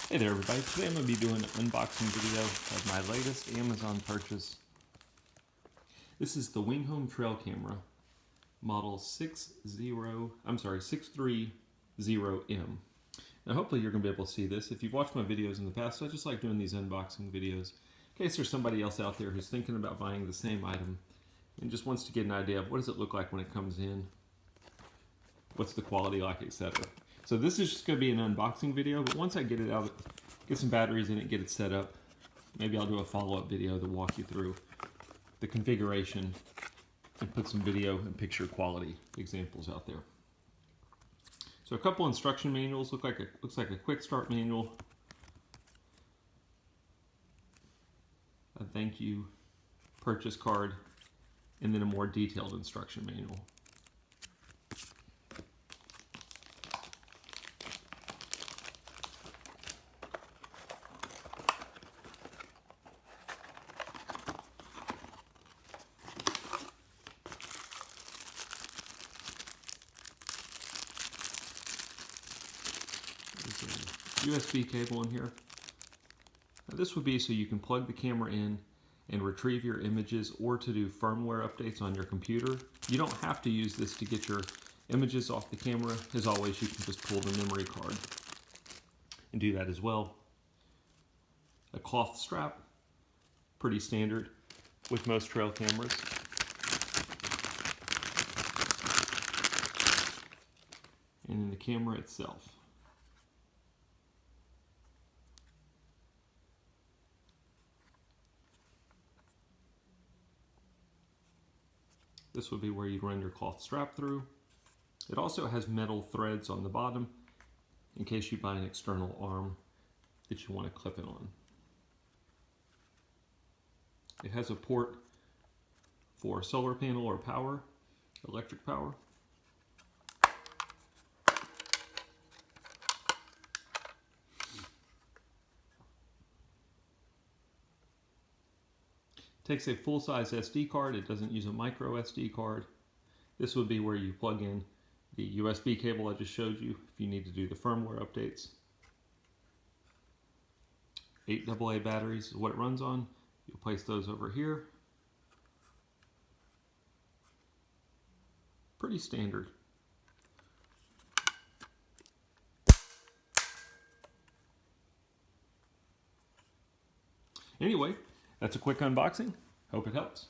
Hey there everybody, today I'm going to be doing an unboxing video of my latest Amazon purchase. This is the WingHome trail camera, model 630M. Now hopefully you're going to be able to see this. If you've watched my videos in the past, I just like doing these unboxing videos in case there's somebody else out there who's thinking about buying the same item and just wants to get an idea of what does it look like when it comes in, what's the quality like, etc. So this is just going to be an unboxing video, but once I get it out, get some batteries in it, get it set up, maybe I'll do a follow-up video to walk you through the configuration and put some video and picture quality examples out there. So a couple instruction manuals, looks like a quick start manual, a thank you purchase card, and then a more detailed instruction manual. There's a USB cable in here. Now this would be so you can plug the camera in and retrieve your images or to do firmware updates on your computer. You don't have to use this to get your images off the camera. As always, you can just pull the memory card and do that as well. A cloth strap, pretty standard with most trail cameras. And then the camera itself. This would be where you'd run your cloth strap through. It also has metal threads on the bottom in case you buy an external arm that you want to clip it on. It has a port for solar panel or power, electric power. Takes a full-size SD card. It doesn't use a micro SD card. This would be where you plug in the USB cable I just showed you if you need to do the firmware updates. 8 AA batteries is what it runs on. You'll place those over here. Pretty standard. Anyway, that's a quick unboxing. Hope it helps.